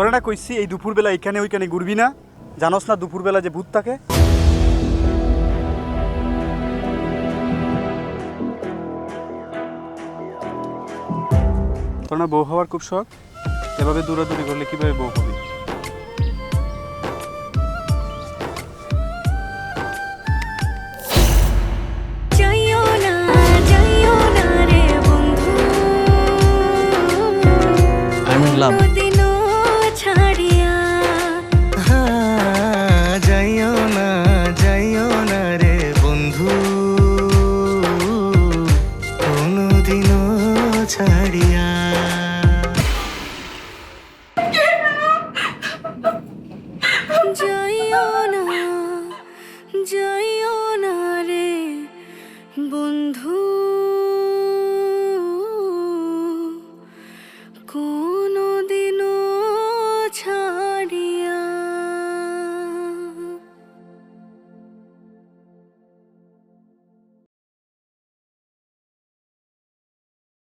তোরা না কইছি এই দুপুরবেলা এখানে ওইখানে ঘুরবি না, জানোস না দুপুরবেলা যে ভূত থাকে। তোর না বউ হওয়ার খুব শখ, এভাবে দৌড়াদৌড়ি করলে কিভাবে বউ হবি? I'm in love. যাইও না রে বন্ধু, কোনদিনও ছাড়িয়া। যাইও না রে বন্ধু।